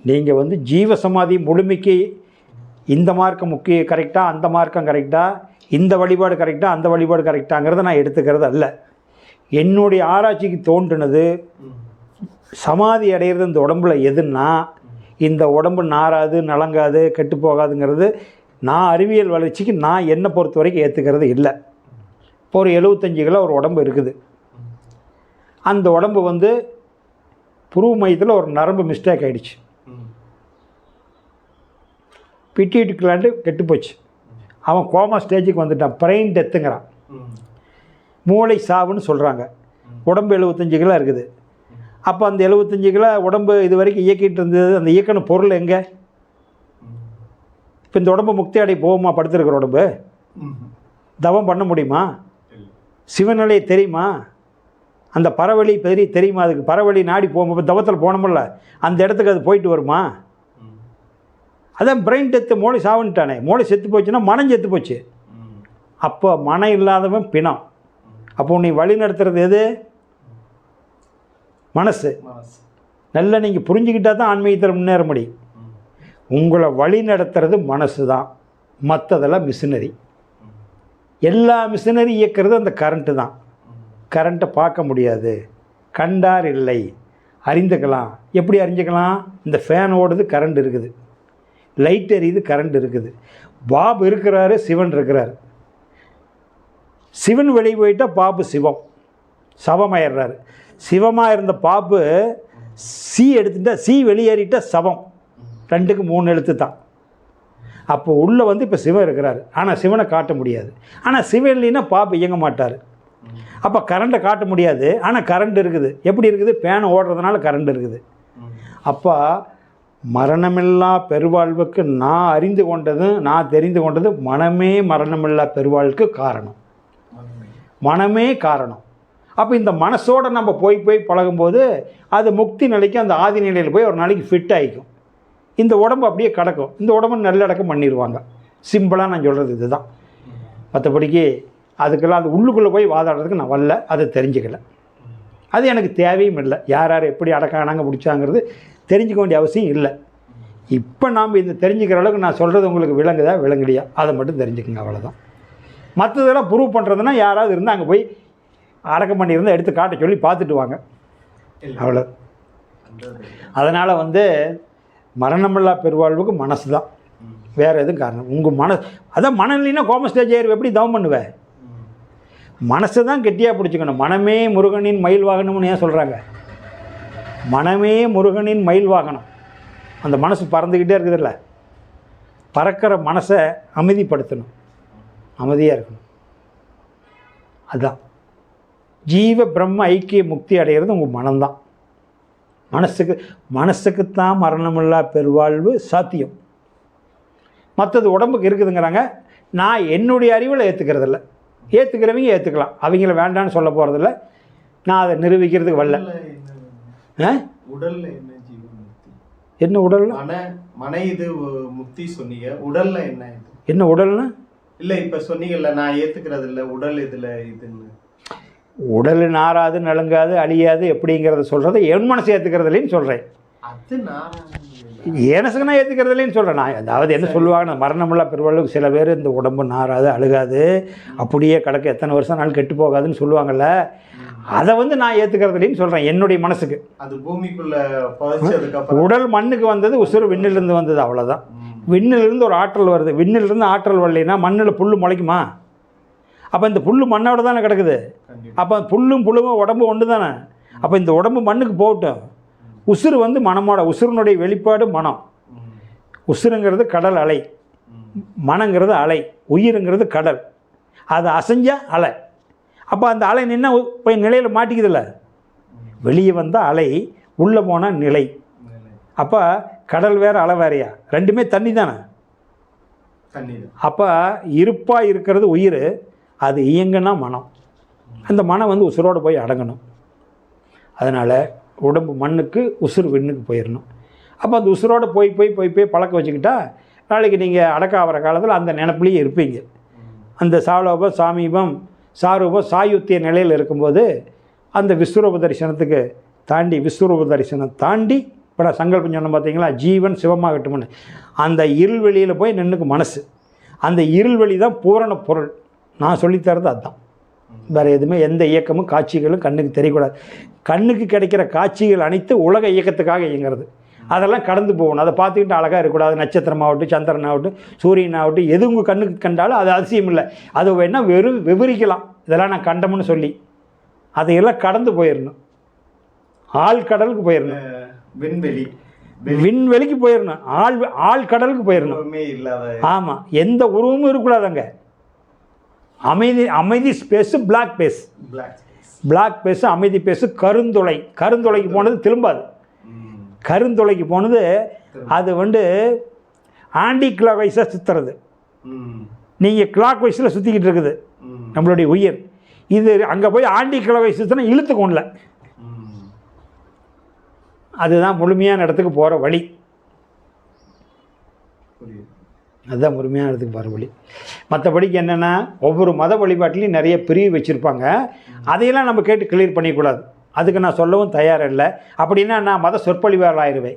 நீங்கள் வந்து ஜீவசமாதி முழுமைக்கு இந்த மார்க்கம் முக்கிய கரெக்டாக, அந்த மார்க்கம் கரெக்டாக, இந்த வழிபாடு கரெக்டாக, அந்த வழிபாடு கரெக்டாங்கிறத நான் எடுத்துக்கிறது அல்ல. என்னுடைய ஆராய்ச்சிக்கு தோன்றினது சமாதி அடைகிறது இந்த உடம்புல எதுன்னா, இந்த உடம்பு நாராது, நலங்காது, கெட்டு போகாதுங்கிறது நான் அறிவியல் வளர்ச்சிக்கு நான் என்னை பொறுத்த வரைக்கும் ஏற்றுக்கிறது இல்லை. இப்போ ஒரு 75 கிலோ ஒரு உடம்பு இருக்குது. அந்த உடம்பு வந்து புருவ மையத்தில் ஒரு நரம்பு மிஸ்டேக் ஆகிடுச்சு, பிட்யூட்டரி கிளாண்டு கெட்டு போச்சு, அவன் கோமா ஸ்டேஜுக்கு வந்துட்டான், பிரெயின் டெத்துங்கிறான், மூளை சாவுன்னு சொல்கிறாங்க. உடம்பு 75 கிலோ இருக்குது. அப்போ அந்த 75 கிலோ உடம்பு இது வரைக்கும் இயக்கிட்டு இருந்தது, அந்த இயக்கணும் பொருள் எங்கே? இப்போ இந்த உடம்பு முக்தி அடை போகுமா? படுத்துருக்கிற உடம்பு தவம் பண்ண முடியுமா? சிவநிலையை தெரியுமா? அந்த பறவழி தெரியுமா? அதுக்கு பறவழி நாடி போகும்போது இப்போ தவத்தில் போனோமில்ல, அந்த இடத்துக்கு அது போயிட்டு வருமா? அதான் பிரெயின் டெத்து, மூளை சாவுன்ட்டானே. மூளை செத்து போச்சுன்னா மனம் செத்து போச்சு. அப்போ மனம் இல்லாதவன் பிணம். அப்போ நீ வழி நடத்துறது எது? மனசு. நல்லா நீங்கள் புரிஞ்சுக்கிட்டால் தான் ஆன்மீகத்தில் முன்னேற முடியும். உங்களை வழி நடத்துறது மனசு தான், மற்றதெல்லாம் மிஷினரி. எல்லா மிஷினரி இயக்கிறது அந்த கரண்ட்டு தான். கரண்ட்டை பார்க்க முடியாது, கண்டார் இல்லை, அறிந்துக்கலாம். எப்படி அறிஞ்சிக்கலாம்? இந்த ஃபேன் ஓடுது, கரண்ட் இருக்குது, லைட் எரியுது, கரண்ட் இருக்குது. பாபு இருக்கிறாரு, சிவன் இருக்கிறார். சிவன் வெளியே போயிட்டால் பாபு சிவம், சவமாயிடுறாரு. சிவமாக இருந்த பாபு சி எடுத்துட்டா, சி வெளியேறிட்டால் சவம். 2க்கு 3 எழுத்து தான். அப்போ உள்ளே வந்து இப்போ சிவன் இருக்கிறாரு, ஆனால் சிவனை காட்ட முடியாது. ஆனால் சிவன் இல்லைன்னா பாபு இயங்க மாட்டார். அப்போ கரண்ட்டை காட்ட முடியாது, ஆனால் கரண்ட் இருக்குது. எப்படி இருக்குது? பேனை ஓடுறதுனால கரண்ட் இருக்குது. அப்போ மரணமில்லா பெருவாழ்வுக்கு நான் அறிந்து கொண்டதும் நான் தெரிந்து கொண்டது மனமே மரணமில்லா பெருவாழ்வுக்கு காரணம். மனமே காரணம். அப்போ இந்த மனசோடு நம்ம போய் பழகும்போது அது முக்தி நிலைக்கு, அந்த ஆதி நிலையில் போய் ஒரு நாளைக்கு ஃபிட் ஆகிக்கும். இந்த உடம்பு அப்படியே கிடக்கும். இந்த உடம்பு நல்லடக்கம் பண்ணிடுவாங்க. சிம்பிளாக நான் சொல்கிறது இதுதான். மற்றபடிக்கு அதுக்கெல்லாம் அது உள்ளுக்குள்ளே போய் வாதாடுறதுக்கு நான் வரல, அதை தெரிஞ்சுக்கல. அது எனக்கு தேவையும் இல்லை. யார் எப்படி அடக்கானாங்க பிடிச்சாங்கிறது தெரிஞ்சுக்க வேண்டிய அவசியம் இல்லை. இப்போ நாம் இந்த தெரிஞ்சுக்கிற அளவுக்கு நான் சொல்கிறது உங்களுக்கு விளங்குதா விளங்கலையா அதை மட்டும் தெரிஞ்சுக்கோங்க, அவ்வளோதான். மற்றதெல்லாம் ப்ரூவ் பண்ணுறதுனா யாராவது இருந்தால் அங்கே போய் அடக்கம் பண்ணியிருந்தால் எடுத்து காட்ட சொல்லி பார்த்துட்டு வாங்க, அவ்வளோ. அதனால் வந்து மரணமில்லா பெருவாழ்வுக்கு மனசு தான், வேறு எதுவும் காரணம். உங்கள் அதான் மனம் இல்லைன்னா கோம ஸ்டேஜ் ஏறி எப்படி தவம் பண்ணுவேன்? மனசை தான் கெட்டியாக பிடிச்சிக்கணும். மனமே முருகனின் மயில் வாகனம்னு ஏன் சொல்கிறாங்க? மனமே முருகனின் மயில் வாகனம். அந்த மனசு பறந்துக்கிட்டே இருக்குதுல்ல, பறக்கிற மனசை அமைதிப்படுத்தணும், அமைதியாக இருக்கணும். அதுதான் ஜீவ பிரம்ம ஐக்கிய முக்தி அடைகிறது உங்கள் மனம்தான். மனசுக்குத்தான் மரணமில்லா பெருவாழ்வு சாத்தியம். மற்றது உடம்புக்கு இருக்குதுங்கிறாங்க. நான் என்னுடைய அறிவில் ஏற்றுக்கிறதில்ல. ஏற்றுக்கிறவங்க ஏற்றுக்கலாம், அவங்கள வேண்டான்னு சொல்ல போகிறதில்ல. நான் அதை நிரூபிக்கிறதுக்கு வரல. உடல்ல என்ன ஜீவமுக்தி? என்ன உடல்? மன இது முக்தி சொன்னீங்க. உடல்ல என்ன? என்ன உடல்னா? இல்லை இப்போ சொன்னீங்கல்ல, நான் ஏற்றுக்கிறது இல்லை உடல் இதில் இதுன்னு. உடல் நாராது, நலுங்காது, அழியாது எப்படிங்கிறத சொல்கிறத என் மனசு ஏற்றுக்கிறது இல்லைன்னு சொல்கிறேன். அது எனசுக்கு நான் ஏற்றுக்கிறது இல்லைன்னு சொல்கிறேன். நான் அதாவது என்ன சொல்லுவாங்க, மரணமில்லா பெருவாழ்வுக்கு சில பேர் இந்த உடம்பு நாராது, அழுகாது, அப்படியே கிடக்க எத்தனை வருஷம் நாள் கெட்டு போகாதுன்னு சொல்லுவாங்கள்ல, அதை வந்து நான் ஏற்றுக்கிறது இல்லைன்னு சொல்கிறேன். என்னுடைய மனசுக்கு அது பூமிக்குள்ளே புதைச்சதுக்கு உடல் மண்ணுக்கு வந்தது, உசுறு விண்ணிலிருந்து வந்தது, அவ்வளோதான். விண்ணிலிருந்து ஒரு ஆற்றல் வருது. விண்ணிலிருந்து ஆற்றல் வரலைன்னா மண்ணில் புல் முளைக்குமா? அப்போ இந்த புல் மண்ணோட தானே கிடக்குது. அப்போ புல்லும் புல்லும் உடம்பு ஒன்று தானே. அப்போ இந்த உடம்பு மண்ணுக்கு போகட்டும். உசுறு வந்து மனமோட, உசுருனுடைய வெளிப்பாடு மனம். உசுருங்கிறது கடல் அலை, மனங்கிறது அலை, உயிருங்கிறது கடல். அது அசைஞ்சா அலை. அப்போ அந்த அலை நின்னா போய் நிலையில் மாட்டிக்குதில்ல. வெளியே வந்தால் அலை, உள்ளே போனால் நிலை. அப்போ கடல் வேறு அலை வேறையா? ரெண்டுமே தண்ணி தானே. அப்போ இருப்பாக இருக்கிறது உயிர், அது இயங்குனா மனம். அந்த மனம் வந்து உசுரோடு போய் அடங்கணும். அதனால் உடம்பு மண்ணுக்கு, உசுறு விண்ணுக்கு போயிடணும். அப்போ அந்த உசுரோடு போய் போய் போய் போய் பழக்க வச்சுக்கிட்டா நாளைக்கு நீங்கள் அடக்க ஆகிற காலத்தில் அந்த நினப்புலேயே இருப்பீங்க. அந்த சாலோபம், சாமீபம், சாரூபம், சாயுத்திய நிலையில் இருக்கும்போது அந்த விஸ்வரூப தரிசனத்துக்கு தாண்டி, விஸ்வரூப தரிசனம் தாண்டி இப்போ நான் சங்கல்பம் சொன்னேன் பார்த்தீங்களா, ஜீவன் சிவமாகட்டும்னு. அந்த இருள்வெளியில் போய் நின்றுக்கு மனசு. அந்த இருள்வெளி தான் பூரண பொருள். நான் சொல்லித்தரது அதுதான். வேறு எதுவுமே எந்த இயக்கமும் காட்சிகளும் கண்ணுக்கு தெரியக்கூடாது. கண்ணுக்கு கிடைக்கிற காட்சிகள் அனைத்து உலக இயக்கத்துக்காக இயங்கிறது. அதெல்லாம் கடந்து போகணும். அதை பார்த்துக்கிட்டு அழகாக இருக்கக்கூடாது. நட்சத்திரமாகட்டும், சந்திரனாகட்டும், சூரியனாகட்டும், எது உங்கள் கண்ணுக்கு கண்டாலும் அது அதிசயம் இல்லை. அது வேணால் விவரிக்கலாம், இதெல்லாம் நான் கண்டம்னு சொல்லி. அதையெல்லாம் கடந்து போயிடணும். ஆழ்கடலுக்கு போயிடணும், விண்வெளிக்கு போயிடணும், ஆழ்கடலுக்கு போயிடணும். ஆமாம், எந்த உருவமும் இருக்கக்கூடாது அங்கே. அமைதி ஸ்பேஸு, பிளாக் பேஸு, அமைதி பேஸு, கருந்துளைக்கு போனது திரும்பாது. கருந்துளைக்கு போனது அது ஆன்டி கிளாக் வைஸாக சுற்றுறது. நீங்கள் கிளாக் வைஸில் சுற்றிக்கிட்டு இருக்குது நம்மளுடைய உயிர். இது அங்கே போய் ஆன்டி கிளாக் வைஸ் சுற்றினா இழுத்துக்கொண்டல. அதுதான் முழுமையான இடத்துக்கு போகிற வழி. அதுதான் முழுமையான இடத்துக்கு போகிற வழி. மற்றபடிக்கு என்னென்னா, ஒவ்வொரு மத வழிபாட்டிலையும் நிறைய பிரிவு வச்சுருப்பாங்க. அதையெல்லாம் நம்ம கேட்டு கிளியர் பண்ணிக்கூடாது. அதுக்கு நான் சொல்லவும் தயார் இல்லை. அப்படின்னா நான் மத சொற்பொழிவாளர் ஆயிடுவேன்.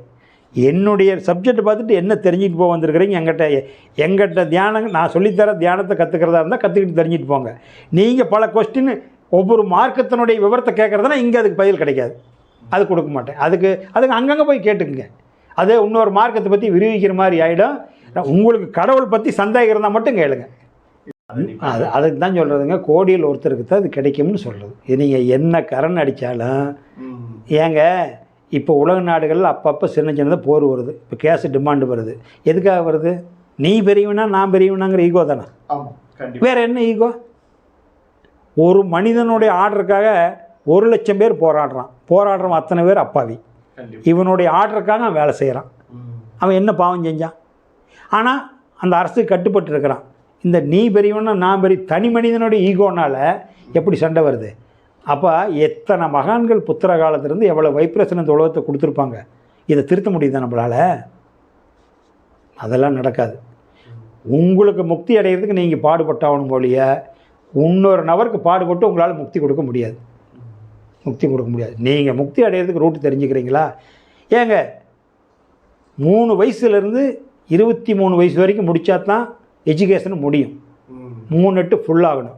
என்னுடைய சப்ஜெக்ட் பார்த்துட்டு என்ன தெரிஞ்சுட்டு போக வந்திருக்கிறீங்க. எங்கிட்ட தியானம், நான் சொல்லித்தர தியானத்தை கற்றுக்கிறதா இருந்தால் கற்றுக்கிட்டு தெரிஞ்சுட்டு போங்க. நீங்கள் பல கொஸ்டின் ஒவ்வொரு மார்க்கத்தினுடைய விவரத்தை கேட்குறதுனா இங்கே அதுக்கு பதில் கிடைக்காது. அது கொடுக்க மாட்டேன். அதுக்கு அங்கங்கே போய் கேட்டுக்குங்க. அது இன்னொரு மார்க்கத்தை பற்றி விரிவிக்கிற மாதிரி ஆகிடும். உங்களுக்கு கடவுள் பற்றி சந்தேகம் இருந்தால் மட்டும் கேளுங்க. அதுக்கு தான் சொல்கிறதுங்க, கோடியில் ஒருத்தருக்கு தான் அது கிடைக்கும்னு சொல்கிறது. இது நீங்கள் என்ன கரண் அடித்தாலும் ஏங்க, இப்போ உலக நாடுகளில் அப்பப்போ சின்னதாக போர் வருது. இப்போ கேஸ் டிமாண்டு வருது. எதுக்காக வருது? நீ பெரியவனா நான் பெரியவனாங்கிற ஈகோ தானே. வேறு என்ன ஈகோ? ஒரு மனிதனுடைய ஆர்டருக்காக 1,00,000 பேர் போராடுறவன் அத்தனை பேர் அப்பாவி. இவனுடைய ஆர்டருக்காக அவன் வேலை செய்கிறான். அவன் என்ன பாவம் செஞ்சான்? ஆனால் அந்த அரசுக்கு கட்டுப்பட்டு இருக்கிறான். இந்த நீ பெரியவனா நான் தனி மனிதனுடைய ஈகோனால் எப்படி சண்டை வருது? அப்போ எத்தனை மகான்கள் புத்திர காலத்திலேருந்து எவ்வளோ வைப்ரேஷன் இந்த உலகத்தை கொடுத்துருப்பாங்க. இதை திருத்த முடியுதா நம்மளால்? அதெல்லாம் நடக்காது. உங்களுக்கு முக்தி அடைகிறதுக்கு நீங்கள் பாடுபட்டாகணும் போலிய, இன்னொரு நபருக்கு பாடுபட்டு உங்களால் முக்தி கொடுக்க முடியாது. நீங்கள் முக்தி அடைகிறதுக்கு ரூட்டு தெரிஞ்சுக்கிறீங்களா? ஏங்க, 3 வயசுலேருந்து 23 வயசு வரைக்கும் முடித்தா தான் எஜுகேஷன் முடியும். 3 எட்டு ஃபுல்லாகணும்.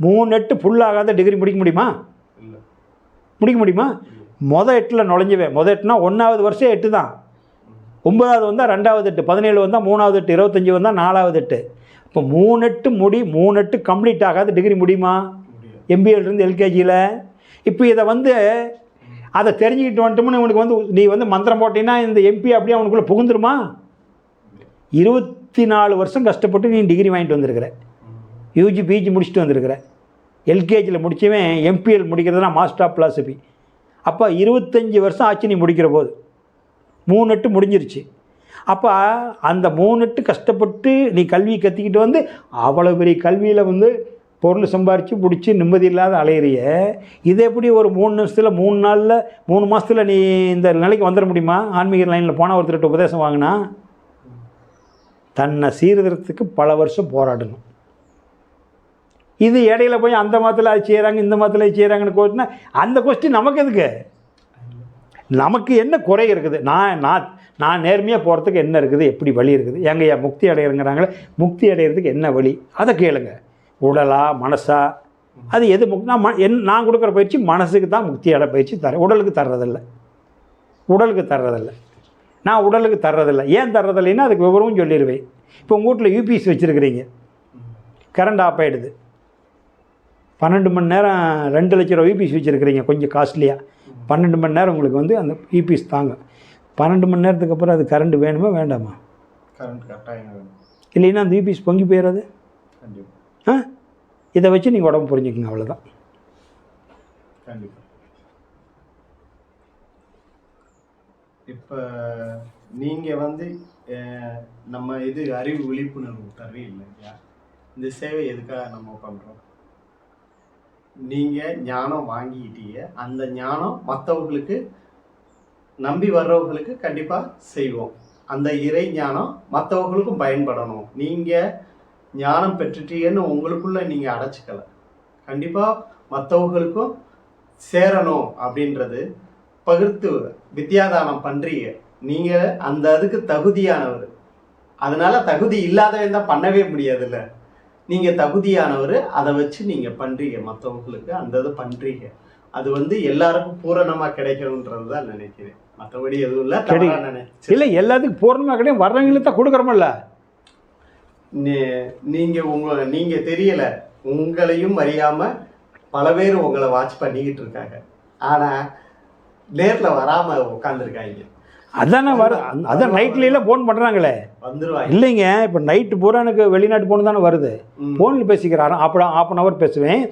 3 எட்டு ஃபுல்லாகாத டிகிரி முடிக்க முடியுமா? மொதல் 8ல் நுழைஞ்சவே. மொதல் 8னா 1வது வருஷம் 8 தான். 9வது வந்தால் 2வது 8, 17 வந்தால் 3வது 8, 25 வந்தால் 4வது 8. இப்போ 3 எட்டு 3 எட்டு கம்ப்ளீட் ஆகாத டிகிரி முடியுமா? எம்பிஏலேருந்து எல்கேஜியில். இப்போ இதை அதை தெரிஞ்சுக்கிட்டு வந்துட்டோம்னு இவனுக்கு நீ மந்திரம் போட்டிங்கன்னா இந்த எம்பி அப்படியே அவனுக்குள்ளே புகுந்துருமா? 24 வருஷம் கஷ்டப்பட்டு நீ டிகிரி வாங்கிட்டு வந்திருக்கிற. யூஜி பிஜி முடிச்சுட்டு வந்திருக்கிற. எல்கேஜியில் முடித்தவன் எம்பிஎல் முடிக்கிறதுனா மாஸ்டர் ஆஃப் பிலாசபி. அப்போ 25 வருஷம் ஆச்சு நீ முடிக்கிற போது. 3 எட்டு முடிஞ்சிருச்சு. அப்போ அந்த 3 எட்டு கஷ்டப்பட்டு நீ கல்வி கற்றுக்கிட்டு அவ்வளோ பெரிய கல்வியில் பொருள் சம்பாரித்து பிடிச்சி நிம்மதி இல்லாத அலையிறிய. இது எப்படி ஒரு 3 நிமிஷத்தில் 3 நாளில் 3 மாதத்தில் நீ இந்த நிலைக்கு வந்துட முடியுமா? ஆன்மீக லைனில் போனால் ஒருத்தர்கிட்ட உபதேசம் வாங்கினா தன்னை சீர்திருத்தத்துக்கு பல வருஷம் போராடணும். இது இடையில போய் அந்த மதத்தில் அது செய்கிறாங்க இந்த மதத்தில் அது செய்கிறாங்கன்னு கோச்சினா அந்த கொஸ்டின் நமக்கு எதுக்கு? நமக்கு என்ன குறை இருக்குது? நான் நேர்மையாக போகிறதுக்கு என்ன இருக்குது? எப்படி வழி இருக்குது? எங்கய்யா முக்தி அடைகிறங்கிறாங்களே, முக்தி அடைகிறதுக்கு என்ன வழி? அதை கேளுங்க. உடலா மனசா? அது எது நான் கொடுக்குற பயிற்சி மனசுக்கு தான் முக்தி அடை பயிற்சி தரேன். உடலுக்கு தர்றதில்லை. நான் உடலுக்கு தர்றதில்லை. ஏன் தர்றதில்லைன்னா அதுக்கு விவரமும் சொல்லிடுவேன். இப்போ உங்கள் வீட்டில் யூபிஎஸ் வச்சுருக்கிறீங்க, கரண்ட் ஆஃப் ஆகிடுது. 12 மணி நேரம் 2 லட்ச ரூபா யூபிஎஸ் வச்சுருக்கிறீங்க, கொஞ்சம் காஸ்ட்லியாக. 12 மணி நேரம் உங்களுக்கு அந்த யூபிஎஸ் தாங்க. 12 மணி நேரத்துக்கு அப்புறம் அது கரண்ட் வேணுமா வேண்டாமா? இல்லைன்னா அந்த யூபிஎஸ் பொங்கி போயிடாது. இதை வச்சு நீங்கள் உடம்பு புரிஞ்சுக்கங்க, அவ்வளோதான். இப்போ நீங்கள் நம்ம இது அறிவு விழிப்புணர்வு தரவே இல்லையா? இந்த சேவை எதுக்காக நம்ம பண்ணுறோம்? நீங்கள் ஞானம் வாங்கிக்கிட்டீங்க, அந்த ஞானம் மற்றவங்களுக்கு நம்பி வர்றவங்களுக்கு கண்டிப்பாக செய்வோம். அந்த இறை ஞானம் மற்றவங்களுக்கும் பயன்படணும். நீங்கள் ஞானம் பெற்றுட்டீங்கன்னு உங்களுக்குள்ளே நீங்கள் அடைச்சிக்கல, கண்டிப்பாக மற்றவங்களுக்கும் சேரணும் அப்படின்றது பகிர்த்து வித்யாதானம் பண்றீங்க, நீங்க அந்த அதுக்கு தகுதியானவர். அதனால தகுதி இல்லாதவன் தான் பண்ணவே முடியாதுல்ல. நீங்க தகுதியானவர், அதை வச்சு நீங்க பண்றீங்க, மற்றவங்களுக்கு அந்த இது பண்றீங்க. அது வந்து எல்லாருக்கும் பூரணமா கிடைக்கணுன்றது தான் நினைக்கிறேன். மற்றபடி எதுவும் இல்லை. இல்லை, எல்லாத்துக்கும் பூரணமாக கிடையாது, வர்றவங்களுக்கு தான் கொடுக்குறோமில்ல. நீங்க தெரியல, உங்களையும் அறியாம பல பேர் உங்களை வாட்ச் பண்ணிக்கிட்டு இருக்காங்க. ஆனா நேர்ல வராம உட்காந்துருக்காங்க. அதானே அதான் நைட்லாம் ஃபோன் பண்ணுறாங்களே, வந்துடுவாங்க. இல்லைங்க, இப்போ நைட்டு பூரா எனக்கு வெளிநாட்டு போன தானே வருது, ஃபோனில் பேசிக்கிறாரோ. அப்புறம் 1/2 hour பேசுவேன்,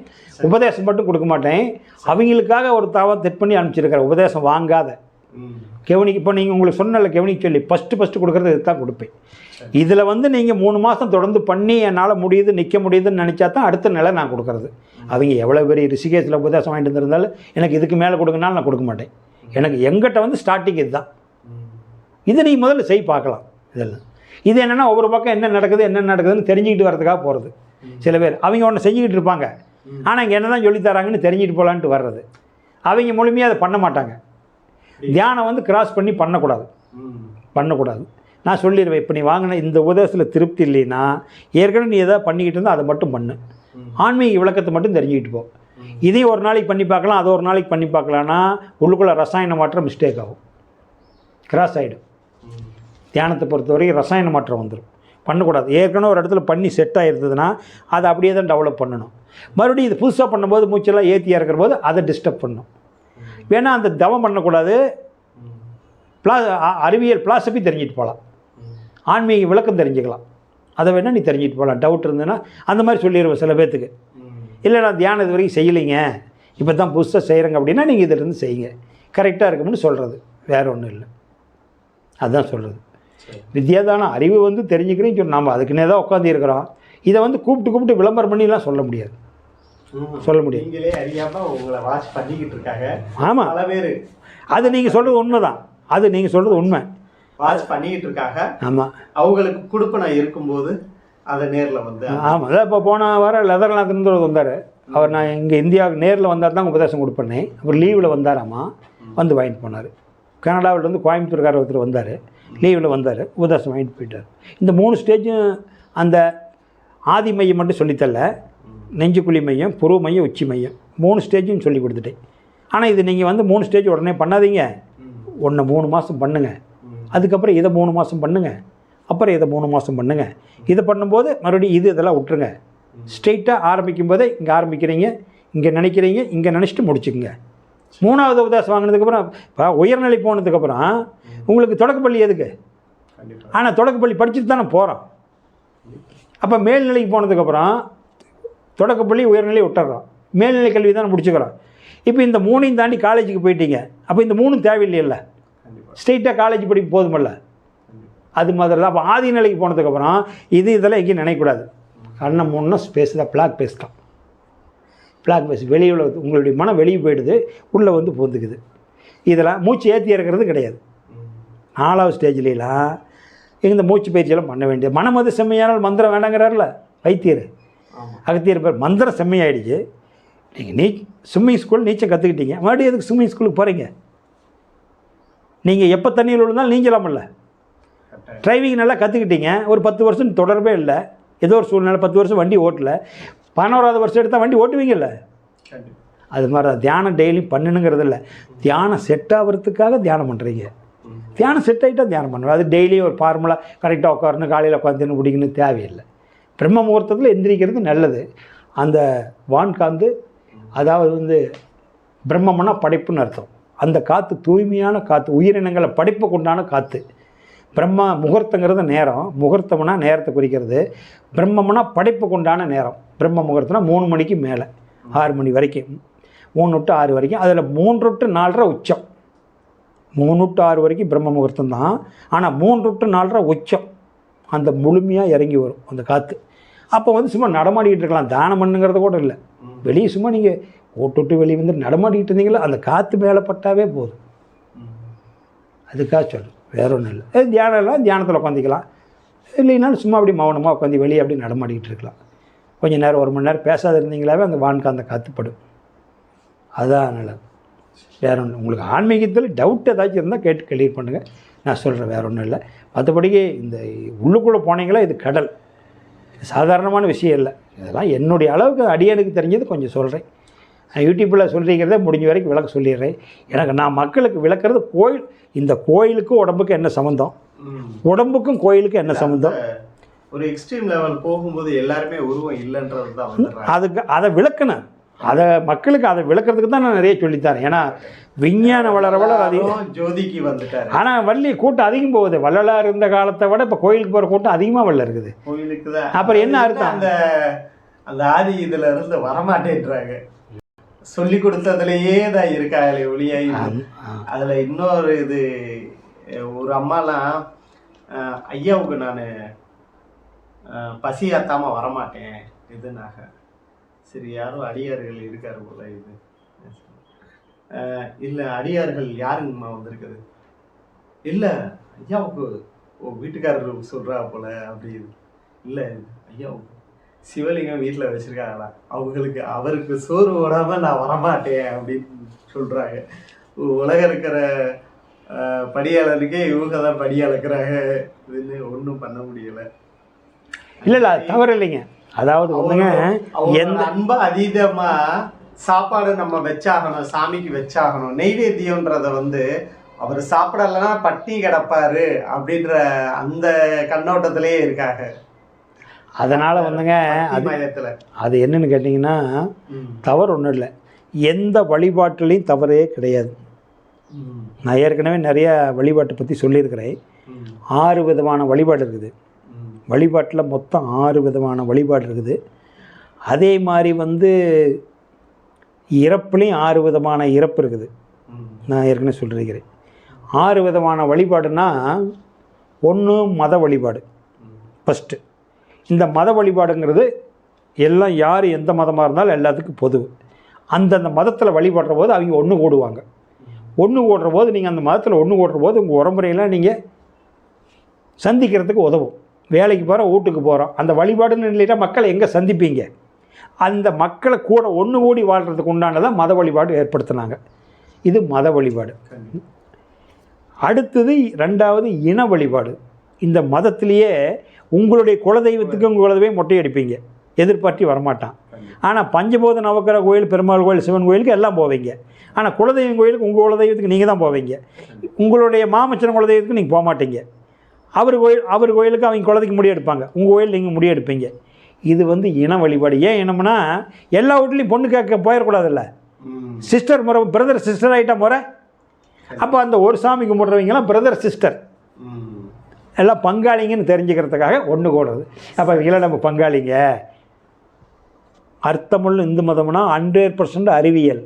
உபதேசம் மட்டும் கொடுக்க மாட்டேன். அவங்களுக்காக ஒரு செட் பண்ணி அனுப்பிச்சிருக்கிறேன், உபதேசம் வாங்காத கெவனிக்கு. இப்போ நீங்கள் உங்களுக்கு சொன்னல கெவனிக்கு சொல்லி ஃபஸ்ட்டு கொடுக்குறது இது தான் கொடுப்பேன். இதில் வந்து நீங்கள் 3 மாதம் தொடர்ந்து பண்ணி என்னால் முடியுது, நிற்க முடியுதுன்னு நினச்சா தான் அடுத்த நிலை நான் கொடுக்குறது. அவங்க எவ்வளோ பெரிய ரிஷிகேஷில் உபதேசம் வாங்கிட்டு இருந்திருந்தாலும் எனக்கு இதுக்கு மேலே கொடுங்கனாலும் நான் கொடுக்க மாட்டேன். எனக்கு எங்கிட்ட வந்து ஸ்டார்டிங் இதுதான். இதை நீங்கள் முதல்ல செய் பார்க்கலாம். இதெல்லாம் இது என்னென்னா ஒவ்வொரு பக்கம் என்ன நடக்குதுன்னு தெரிஞ்சுக்கிட்டு வரதுக்காக போகிறது. சில பேர் அவங்க ஒன்று செஞ்சுக்கிட்டு இருப்பாங்க, ஆனால் இங்கே என்ன தான் சொல்லித்தராங்கன்னு தெரிஞ்சுட்டு போகலான்ட்டு வர்றது. அவங்க முழுமையாக அதை பண்ண மாட்டாங்க. தியானம் வந்து கிராஸ் பண்ணி பண்ணக்கூடாது. நான் சொல்லிடுவேன், இப்போ நீ வாங்கின இந்த உபதேசத்தில் திருப்தி இல்லைன்னா ஏற்கனவே நீ எதாவது பண்ணிக்கிட்டு இருந்தால் அதை மட்டும் பண்ணு. ஆன்மீக விளக்கத்தை மட்டும் தெரிஞ்சுக்கிட்டு போ. இதையும் ஒரு நாளைக்கு பண்ணி பார்க்கலாம், அதை ஒரு நாளைக்கு பண்ணி பார்க்கலான்னா உள்ளுக்குள்ளே ரசாயன மாற்றம் மிஸ்டேக் ஆகும், கிராஸ் ஆகிடும். தியானத்தை பொறுத்தவரைக்கும் ரசாயன மாற்றம் வந்துடும், பண்ணக்கூடாது. ஏற்கனவே ஒரு இடத்துல பண்ணி செட் ஆகிருந்ததுன்னா அதை அப்படியே தான் டெவலப் பண்ணணும். மறுபடியும் இது புதுசாக பண்ணும்போது மூச்செல்லாம் ஏற்றியாக இருக்கிற போது அதை டிஸ்டர்ப் பண்ணணும். வேணால் அந்த தவம் பண்ணக்கூடாது. அறிவியல் பிலாசபி தெரிஞ்சுட்டு போகலாம், ஆன்மீக விளக்கம் தெரிஞ்சுக்கலாம், அதை வேணால் நீ தெரிஞ்சுட்டு போகலாம். டவுட் இருந்ததுன்னா அந்த மாதிரி சொல்லிடுவேன் சில பேர்த்துக்கு. இல்லை நான் தியானம் இது வரைக்கும் செய்யலைங்க, இப்போ தான் புதுசாக செய்கிறேங்க அப்படின்னா நீங்கள் இதிலிருந்து செய்யுங்க, கரெக்டாக இருக்கும்னு சொல்கிறது, வேறு ஒன்றும் இல்லை. அதுதான் சொல்கிறது. வித்யாதானம் அறிவு வந்து தெரிஞ்சுக்கிறேன்னு சொல்லி நம்ம அதுக்குன்னே தான் உட்காந்து இருக்கிறோம். இதை வந்து கூப்பிட்டு விளம்பரம் பண்ணிலாம் சொல்ல முடியாது. நீங்களே அறியாமல் உங்களை வாட்ச் பண்ணிக்கிட்டு இருக்காங்க. ஆமாம், பல பேர். அது நீங்கள் சொல்கிறது உண்மை தான், அது நீங்கள் சொல்கிறது உண்மை. வாட்ச் பண்ணிக்கிட்டு இருக்காங்க. ஆமாம், அவங்களுக்கு கொடுப்பனை இருக்கும்போது அதை நேரில் வந்து. ஆமாம், அதான் இப்போ போன வாரம் லெதர்நாத்னு வந்தார். அவர் நான் இங்கே இந்தியாவுக்கு நேரில் வந்தார் தான் உபதேசம் கொடுப்பேன். அப்புறம் லீவில் வந்தாராம்மா, வந்து வாங்கிட்டு போனார். கனடாவில் வந்து கோயம்புத்தூர்கார ஒருத்தர் வந்தார், லீவில் வந்தார், உபதேசம் வாங்கிட்டு போயிட்டார். இந்த 3 ஸ்டேஜும் அந்த ஆதி மையம் மட்டும் சொல்லித்தரல, நெஞ்சுக்குழி மையம், புருவ மையம், உச்சி மையம் 3 ஸ்டேஜும் சொல்லி கொடுத்துட்டேன். ஆனால் இது நீங்கள் வந்து 3 ஸ்டேஜ் உடனே பண்ணாதீங்க, ஒன்று 3 மாதம் பண்ணுங்கள், அதுக்கப்புறம் இதை 3 மாதம் பண்ணுங்கள், அப்புறம் இதை 3 மாதம் பண்ணுங்கள். இதை பண்ணும்போது மறுபடியும் இதெல்லாம் விட்டுருங்க. ஸ்ட்ரெயிட்டாக ஆரம்பிக்கும் போதே இங்கே ஆரம்பிக்கிறீங்க, இங்கே நினைக்கிறீங்க, இங்கே நினச்சிட்டு முடிச்சுக்குங்க. 3வது உபதேசம் வாங்கினதுக்கப்புறம் இப்போ உயர்நிலை போனதுக்கப்புறம் உங்களுக்கு தொடக்கப்பள்ளி எதுக்கு? ஆனால் தொடக்கப்பள்ளி படிச்சுட்டு தானே போகிறோம். அப்போ மேல்நிலைக்கு போனதுக்கப்புறம் தொடக்கப்பள்ளி உயர்நிலை விட்டுறோம், மேல்நிலை கல்வி தானே முடிச்சுக்கிறோம். இப்போ இந்த 3ஐயும் தாண்டி காலேஜுக்கு போயிட்டீங்க, அப்போ இந்த 3ம் தேவையில்லையில்ல, ஸ்ட்ரெயிட்டாக காலேஜ் படிப்பு போதுமில்ல. அது மாதிரி தான். அப்போ ஆதி நிலைக்கு போனதுக்கப்புறம் இதெல்லாம் எங்கேயும் நினைக்கக்கூடாது. கண்ணை மூணுன்னா ஸ்பேஸ் தான், பிளாக் பேஸ் தான். பிளாக் பேஸ் வெளியே உங்களுடைய மனம் வெளியே போயிடுது, உள்ளே வந்து போந்துக்குது. இதெல்லாம் மூச்சு ஏற்றி இறக்கிறது கிடையாது. 4வது ஸ்டேஜ்லாம் இந்த மூச்சு பயிற்சியெல்லாம் பண்ண வேண்டியது. மனம் அது செம்மையானால் மந்திரம் வேண்டாங்கிறார்ல வைத்தியர், அகத்தியர் பேர். மந்திரம் செம்மையாயிடுச்சு. நீங்கள் ஸ்விம்மிங் ஸ்கூல் நீச்சல் கற்றுக்கிட்டீங்க, மறுபடியும் எதுக்கு ஸ்விம்மிங் ஸ்கூலுக்கு போகிறீங்க? நீங்கள் எப்போ தண்ணியில் விழுந்தாலும் நீஞ்சலாமில்ல. டிரைவிங் நல்லா கற்றுக்கிட்டீங்க, ஒரு 10 வருஷம் தொடர்பே இல்லை, ஏதோ ஒரு சூழ்நிலை 10 வருஷம் வண்டி ஓட்டலை, 11வது வருஷம் எடுத்தால் வண்டி ஓட்டுவீங்கல்ல. அது மாதிரி தான் தியானம் டெய்லியும் பண்ணணுங்கிறது இல்லை. தியானம் செட் ஆகிறதுக்காக தியானம் பண்ணுறீங்க. தியானம் செட் ஆகிட்டால் தியானம் பண்ணுவேன். அது டெய்லியும் ஒரு ஃபார்முலா கரெக்டாக உட்காரணும், காலையில் உட்காந்துன்னு பிடிக்கணும் தேவையில்லை. பிரம்ம முகூர்த்தத்தில் எந்திரிக்கிறது நல்லது. அந்த வான்காந்து, அதாவது வந்து பிரம்மம்னா படைப்புன்னு அர்த்தம். அந்த காற்று தூய்மையான காற்று, உயிரினங்களை படைப்புக்கு உண்டான காற்று. பிரம்ம முகூர்த்தங்கிறது நேரம், முகூர்த்தம்னா நேரத்தை குறிக்கிறது. பிரம்மம்னா படைப்புக்கு உண்டான நேரம். பிரம்ம முகூர்த்தம்னா 3 மணிக்கு மேலே 6 மணி வரைக்கும், 3 to 6 வரைக்கும். அதில் 3 to 4 உச்சம். 3 to 6 வரைக்கும் பிரம்ம முகூர்த்தம் தான். ஆனால் 3 to 4 உச்சம். அந்த முழுமையாக இறங்கி வரும் அந்த காற்று. அப்போ வந்து சும்மா நடமாடிக்கிட்டு இருக்கலாம், தானம் பண்ணுங்கிறது கூட இல்லை. வெளியே சும்மா நீங்கள் ஓட்டு வெளியே வந்து நடமாடிக்கிட்டு இருந்தீங்களா, அந்த காற்று மேலே பட்டாவே போதும். அதுக்காக சொல்லு, வேற ஒன்றும் இல்லை. தியானம் எல்லாம் தியானத்தில் உட்காந்துக்கலாம், இல்லைனாலும் சும்மா அப்படி மௌனமாக உட்காந்து வெளியே அப்படி நடமாடிக்கிட்டு இருக்கலாம். கொஞ்சம் நேரம் 1 மணி நேரம் பேசாத இருந்தீங்களாவே அந்த வான்காந்த காற்றுப்படும். அதுதான் நல்லது. வேற ஒன்று உங்களுக்கு ஆன்மீகத்தில் டவுட் ஏதாச்சும் இருந்தால் கேட்டு கிளியர் பண்ணுங்கள், நான் சொல்கிறேன், வேற ஒன்றும் இல்லை. மற்றபடிக்கு இந்த உள்ளுக்குள்ளே போனீங்களா இது கடல், சாதாரணமான விஷயம் இல்லை. இதெல்லாம் என்னுடைய அளவுக்கு அடியனுக்கு தெரிஞ்சது கொஞ்சம் சொல்கிறேன். நான் யூடியூப்பில் சொல்லிக்கிறதே முடிஞ்ச வரைக்கும் விளக்க சொல்லிடுறேன். எனக்கு நான் மக்களுக்கு விளக்குறது கோயில், இந்த கோயிலுக்கும் உடம்புக்கும் என்ன சம்மந்தம், உடம்புக்கும் கோயிலுக்கும் என்ன சம்மந்தம். ஒரு எக்ஸ்ட்ரீம் லெவல் போகும்போது எல்லாருமே உருவம் இல்லைன்றது தான் வந்துடுறாங்க. அதுக்கு அதை விளக்கணும், அதை மக்களுக்கு அதை விளக்குறதுக்கு தான் நான் நிறைய சொல்லித்தரேன். ஏன்னா விஞ்ஞானம் வளர வளர அதிகம் ஜோதிக்கு வந்துட்டாரு. ஆனால் வள்ளி கூட்டம் அதிகம் போகுது. வள்ளலார் இருந்த காலத்தை விட இப்போ கோயிலுக்கு போகிற கூட்டம் அதிகமாக வல்ல இருக்குது. கோயிலுக்கு தான் அப்புறம் என்ன அர்த்தம், அந்த அந்த ஆதி இதுல இருந்து வரமாட்டேன்றாங்க. சொல்லி கொடுத்ததுலயே தான் இருக்காங்களே ஒளியா. அதுல இன்னொரு இது, ஒரு அம்மாலாம் ஐயாவுக்கு நான் பசி ஆத்தாம வரமாட்டேன் இதுனாக. சரி, யாரும் அடியார்கள் இருக்காரு போல. இது இல்லை, அடியார்கள் யாருங்கம்மா வந்திருக்குது? இல்லை, ஐயாவுக்கு வீட்டுக்காரர் சொல்கிறா போல. அப்படி இல்லை, ஐயாவுக்கு சிவலிங்கம் வீட்டில் வச்சுருக்காங்களா, அவருக்கு சோறு ஓடாமல் நான் வரமாட்டேன் அப்படின்னு சொல்கிறாங்க. உலக இருக்கிற படியாளருக்கே இவங்க தான் படி அளக்குறாங்க. இதுன்னு ஒன்றும் பண்ண முடியலை. இல்லை தவறு இல்லைங்க. அதாவது ஒன்றுங்க, எந்த அன்பா அதீதமா சாப்பாடு நம்ம வச்சாகணும், சாமிக்கு வச்சாகணும். நெய்வேத்தியன்றத அவர் சாப்பிடலன்னா பட்டி கிடப்பாரு அப்படின்ற அந்த கண்ணோட்டத்திலே இருக்காங்க. அதனால அது என்னன்னு கேட்டிங்கன்னா, தவறு ஒன்றும் இல்லை. எந்த வழிபாட்டுலையும் தவறே கிடையாது. நான் ஏற்கனவே நிறைய வழிபாட்டை பற்றி சொல்லியிருக்கிறேன். 6 விதமான வழிபாடு இருக்குது. வழிபாட்டில் மொத்தம் 6 விதமான வழிபாடு இருக்குது. அதே மாதிரி இறப்புலேயும் 6 விதமான இறப்பு இருக்குது. நான் ஏற்கனவே சொல்லியிருக்கிறேன். 6 விதமான வழிபாடுனா, ஒன்று மத வழிபாடு. ஃபஸ்ட்டு இந்த மத வழிபாடுங்கிறது எல்லாம் யார் எந்த மதமாக இருந்தாலும் எல்லாத்துக்கும் பொது. அந்தந்த மதத்தில் வழிபடுற போது அவங்க ஒன்று கூடுவாங்க. ஒன்று கூடுற போது நீங்கள் அந்த மதத்தில் ஒன்று கூடுற போது உங்கள் உறமுறையெல்லாம் நீங்கள் சந்திக்கிறதுக்கு உதவும். வேலைக்கு போகிறோம், வீட்டுக்கு போகிறோம், அந்த வழிபாடுன்னு இல்லைன்னா மக்களை எங்கே சந்திப்பீங்க? அந்த மக்களை கூட ஒன்று கூடி வாழ்கிறதுக்கு உண்டானதான் மத வழிபாடு ஏற்படுத்தினாங்க. இது மத வழிபாடு. அடுத்தது 2வது இன வழிபாடு. இந்த மதத்திலேயே உங்களுடைய குலதெய்வத்துக்கு உங்கள் குலதெய்வம் மொட்டை அடிப்பீங்க, எதிர்பார்த்தி வரமாட்டான். ஆனால் பஞ்சபோத நவக்கிரக கோயில், பெருமாள் கோயில், சிவன் கோயிலுக்கு எல்லாம் போவீங்க. ஆனால் குலதெய்வம் கோயிலுக்கு உங்கள் குலதெய்வத்துக்கு நீங்கள் தான் போவீங்க. உங்களுடைய மாமச்சன குலதெய்வத்துக்கு நீங்கள் போக மாட்டீங்க. அவர் கோயிலுக்கு அவங்க குலதைக்கு முடி எடுப்பாங்க, உங்கள் கோயில் நீங்கள் முடி எடுப்பீங்க. இது இன வழிபாடு. ஏன் இனம்னா, எல்லா வீட்லேயும் பொண்ணு கேட்க போயிடக்கூடாதுல்ல. சிஸ்டர் முறை, பிரதர் சிஸ்டர் ஆகிட்டா முறை. அப்போ அந்த ஒரு சாமி கும்பிட்றவங்களாம் பிரதர் சிஸ்டர் எல்லாம் பங்காளிங்கன்னு தெரிஞ்சுக்கிறதுக்காக ஒன்று கூடுறது. அப்போ இல்லை நம்ம பங்காளிங்க. அர்த்தமுள்ள இந்து மதம்னா 100% அறிவியல்.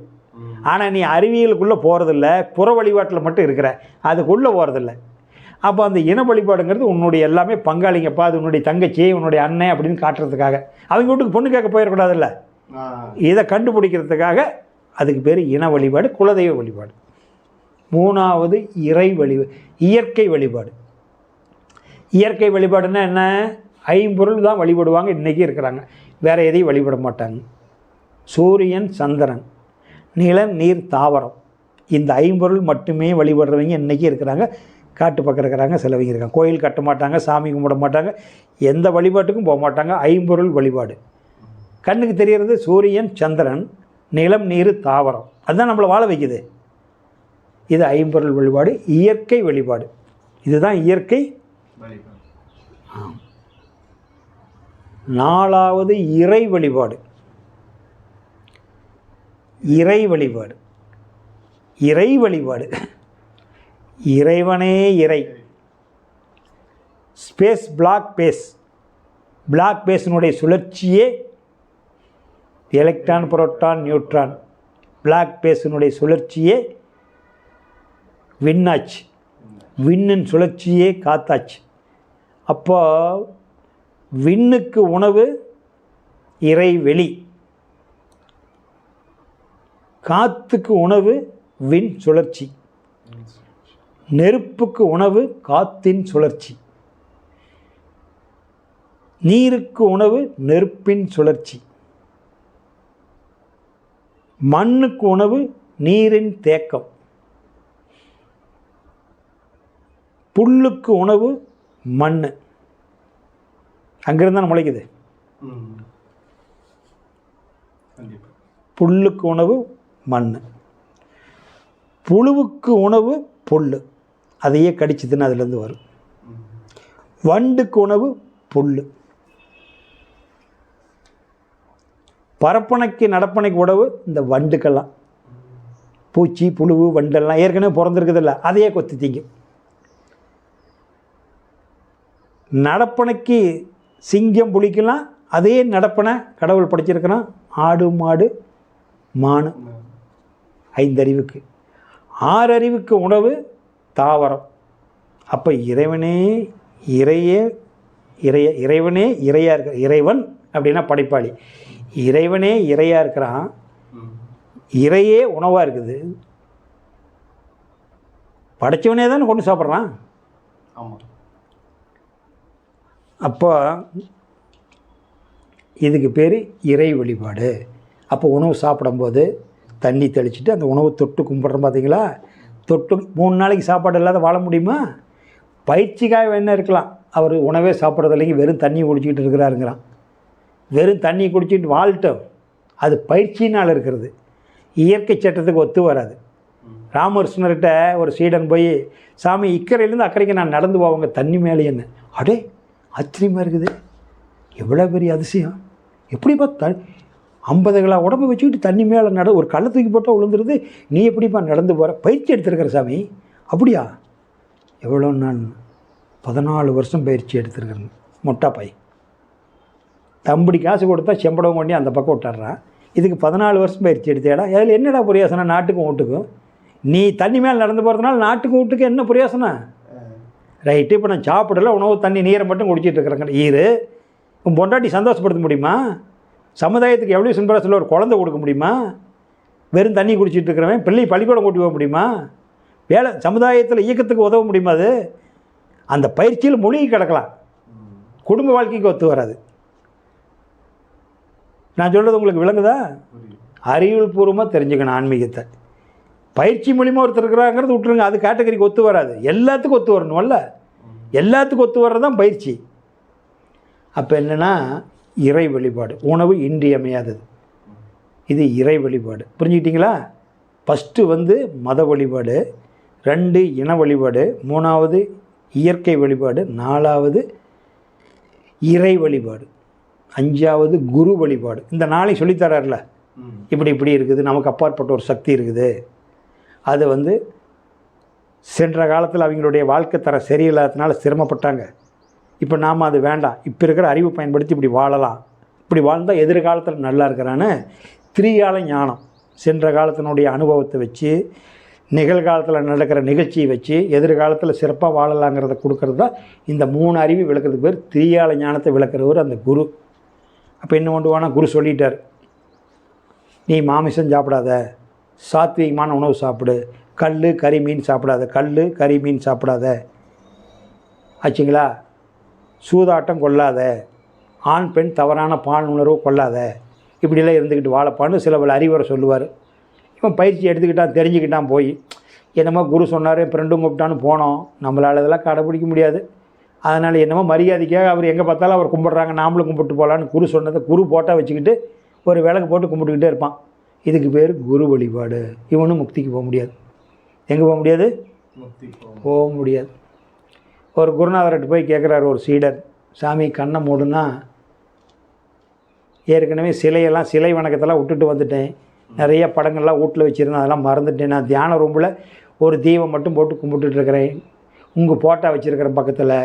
ஆனால் நீ அறிவியலுக்குள்ளே போகிறதில்ல, புற வழிபாட்டில் மட்டும் இருக்கிற, அதுக்குள்ளே போகிறதில்ல. அப்போ அந்த இன வழிபாடுங்கிறது உன்னுடைய எல்லாமே பங்காளிங்கப்பா, அது உன்னுடைய தங்கச்சி, உன்னுடைய அண்ணன் அப்படின்னு காட்டுறதுக்காக. அவங்க வீட்டுக்கு பொண்ணு கேட்க போயிடக்கூடாதுல்ல. இதை கண்டுபிடிக்கிறதுக்காக அதுக்கு பேர் இன வழிபாடு, குலதெய்வ வழிபாடு. 3வது இயற்கை வழிபாடு. இயற்கை வழிபாடுன்னா என்ன? 5 பொருள் தான் வழிபடுவாங்க, இன்றைக்கி இருக்கிறாங்க. வேறு எதையும் வழிபட மாட்டாங்க. சூரியன், சந்திரன், நிலம், நீர், தாவரம், இந்த 5 பொருள் மட்டுமே வழிபடுறவங்க இன்றைக்கி இருக்கிறாங்க. காட்டு பக்கம் இருக்கிறாங்க, சிலவங்க இருக்காங்க. கோயில் கட்ட மாட்டாங்க, சாமி கும்பிட மாட்டாங்க, எந்த வழிபாட்டுக்கும் போக மாட்டாங்க. 5 பொருள் வழிபாடு. கண்ணுக்கு தெரிகிறது சூரியன், சந்திரன், நிலம், நீர், தாவரம், அதுதான் நம்மளை வாழ வைக்குது. இது 5 பொருள் வழிபாடு, இயற்கை வழிபாடு. இதுதான் இயற்கை வழிபாடு. 4வது இறை வழிபாடு. இறை வழிபாடு இறைவனே இறை. ஸ்பேஸ், பிளாக் பேஸினுடைய சுழற்சியே எலக்ட்ரான், புரோட்டான், நியூட்ரான். பிளாக் பேஸினுடைய சுழற்சியே விண்ணாச்சு, விண்ணின் சுழற்சியே காத்தாச்சு. அப்போ விண்ணுக்கு உணவு இறைவெளி, காற்றுக்கு உணவு விண் சுழற்சி, நெருப்புக்கு உணவு காற்றின் சுழற்சி, நீருக்கு உணவு நெருப்பின் சுழற்சி, மண்ணுக்கு உணவு நீரின் தேக்கம். புல்லுக்கு உணவு மண். அங்கிருந்து தான் முளைக்குது. புல்லுக்கு உணவு மண், புழுவுக்கு உணவு புல், அதையே கடிச்சுதுன்னு அதுலேருந்து வரும். வண்டுக்கு உணவு புல், பரப்பனைக்கு நடப்பனைக்கு உணவு இந்த வண்டுக்கெல்லாம். பூச்சி புழுவு வண்டெல்லாம் ஏற்கனவே பிறந்திருக்குதில்ல, அதையே கொத்தி திங்கும். நடப்பனைக்கு சிங்கம் புலிக்கெல்லாம் அதே நடப்பனை கடவுள் படைச்சிருக்கிறான். ஆடு மாடு மானு 5 அறிவுக்கு. 6 அறிவுக்கு உணவு தாவரம். அப்போ இறைவனே இறையாக இருக்க. இறைவன் அப்படின்னா படைப்பாளி. இறைவனே இறையாக இருக்கிறான், இறையே உணவாக இருக்குது. படைச்சவனே தானே கொண்டு சாப்பிட்றான். அப்போ இதுக்கு பேர் இறை வழிபாடு. அப்போ உணவு சாப்பிடும்போது தண்ணி தெளிச்சுட்டு அந்த உணவு தொட்டு கும்பிட்றோம் பார்த்தீங்களா. தொட்டு 3 நாளைக்கு சாப்பாடு இல்லாத வாழ முடியுமா? பயிற்சிக்காக வேணா இருக்கலாம். அவர் உணவே சாப்பிட்றது இல்லைங்க, வெறும் தண்ணி குடிச்சிக்கிட்டு இருக்கிறாருங்கிறான். வெறும் தண்ணி குடிச்சிட்டு வாழ்ட்டோம், அது பயிற்சினால் இருக்கிறது. இயற்கை சட்டத்துக்கு ஒத்து வராது. ராமகிருஷ்ணர்கிட்ட ஒரு சீடன் போய், சாமி இக்கரையிலேருந்து அக்கறைக்கு நான் நடந்து போவாங்க, தண்ணி மேலே என்ன? அடே ஆச்சரியமாக இருக்குது, எவ்வளோ பெரிய அதிசயம், எப்படிப்பா 50 கிலோ உடம்பு வச்சுக்கிட்டு தண்ணி மேலே ஒரு கல்லை தூக்கி போட்டால் விழுந்துருது, நீ எப்படிப்பா நடந்து போகிற? பயிற்சி எடுத்துருக்கிற சாமி. அப்படியா? எவ்வளோ? நான் 14 வருஷம் பயிற்சி எடுத்துருக்கிறேன். மொட்டா பை தம்படி காசு கொடுத்தா செம்படம் கொண்டு அந்த பக்கம் விட்டுறான். இதுக்கு 14 வருஷம் பயிற்சி எடுத்தேடா. அதில் என்னடா பிரயோசனம் நாட்டுக்கும் வீட்டுக்கும்? நீ தண்ணி மேலே நடந்து போகிறதுனால நாட்டுக்கும் வீட்டுக்கு என்ன பிரயோசனம்? ரைட்டு, இப்போ நான் சாப்பிடல, உணவு தண்ணி நீரை மட்டும் குடிச்சிட்டு இருக்கிறேங்க. உன் பொண்டாட்டி சந்தோஷப்படுத்த முடியுமா? சமுதாயத்துக்கு எவல்யூஷன் ப்ராசஸில் ஒரு குழந்தை கொடுக்க முடியுமா? வெறும் தண்ணி குடிச்சிட்டு இருக்கிறவன் பிள்ளை பள்ளிக்கூடம் கூட்டி போக முடியுமா? வேலை சமுதாயத்தில் இயக்கத்துக்கு உதவ முடியுமா? அது அந்த பயிற்சியில் மூழ்கி கிடக்கலாம். குடும்ப வாழ்க்கைக்கு ஒத்து வராது. நான் சொல்கிறது உங்களுக்கு விளங்குதா? அறிவியல் பூர்வமாக தெரிஞ்சுக்கணும் ஆன்மீகத்தை. பயிற்சி மூலிமா ஒருத்தர் இருக்கிறாங்கிறது விட்டுருங்க, அது கேட்டகரிக்கு ஒத்து வராது. எல்லாத்துக்கும் ஒத்து வரணும்ல, எல்லாத்துக்கும் ஒத்து வர்றது தான் பயிற்சி. அப்போ என்னென்னா இறை வழிபாடு. உணவு இன்றியமையாதது. இது இறை வழிபாடு. புரிஞ்சுக்கிட்டீங்களா? ஃபஸ்ட்டு மத வழிபாடு, 2 இன வழிபாடு, 3வது இயற்கை வழிபாடு, 4வது இறை வழிபாடு, 5வது குரு வழிபாடு. இந்த 4 சொல்லித்தரார்ல, இப்படி இருக்குது, நமக்கு அப்பாற்பட்ட ஒரு சக்தி இருக்குது. அது சென்ற காலத்தில் அவங்களுடைய வாழ்க்கை தர சரியில்லாததுனால சிரமப்பட்டாங்க. இப்போ நாம் அது வேண்டாம், இப்போ இருக்கிற அறிவு பயன்படுத்தி இப்படி வாழலாம், இப்படி வாழ்ந்தால் எதிர்காலத்தில் நல்லா இருக்கிறான்னு திரிகால ஞானம், சென்ற காலத்தினுடைய அனுபவத்தை வச்சு, நிகழ்காலத்தில் நடக்கிற நிகழ்ச்சியை வச்சு எதிர்காலத்தில் சிறப்பாக வாழலாங்கிறத கொடுக்கறது தான் இந்த 3 அறிவு விளக்கிறதுக்கு பேர் திரிகால ஞானத்தை விளக்குறவர் அந்த குரு. அப்போ என்ன பண்ணுவானா, குரு சொல்லிட்டார், நீ மாமிசம் சாப்பிடாத, சாத்வீகமான உணவு சாப்பிடு, கல் கறி மீன் சாப்பிடாத, கல் கறி மீன் சாப்பிடாத, ஆச்சுங்களா? சூதாட்டம் கொள்ளாத, ஆண் பெண் தவறான பால் உணர்வு கொள்ளாத, இப்படிலாம் இருந்துக்கிட்டு வாழப்பான்னு சில பல அறிவுரை சொல்லுவார். இவன் பயிற்சி எடுத்துக்கிட்டான், தெரிஞ்சுக்கிட்டான். போய் என்னமோ குரு சொன்னார், ஃப்ரெண்டும் கூப்பிட்டான்னு போனோம். நம்மளால் இதெல்லாம் கடைப்பிடிக்க முடியாது. அதனால் என்னமோ மரியாதைக்காக அவர் எங்கே பார்த்தாலும் அவர் கும்பிட்றாங்க, நாமளும் கும்பிட்டு போகலான்னு குரு சொன்னதை குரு போட்டால் வச்சுக்கிட்டு ஒரு விளக்கு போட்டு கும்பிட்டுக்கிட்டே இருப்பான். இதுக்கு பேர் குரு வழிபாடு. இவனும் முக்திக்கு போக முடியாது. எங்கே போக முடியாது? போக முடியாது. ஒரு குருநாதர்கிட்ட போய் கேட்குறாரு ஒரு சீடர், சாமி கண்ணை மூடுனா, ஏற்கனவே சிலை வணக்கத்தெல்லாம் விட்டுட்டு வந்துட்டேன், நிறைய படங்கள்லாம் வீட்டில் வச்சுருந்தேன், அதெல்லாம் மறந்துட்டேன், நான் தியான ரூமில் ஒரு தீபம் மட்டும் போட்டு கும்பிட்டுருக்கிறேன், உங்கள் போட்டா வச்சுருக்கிற பக்கத்தில்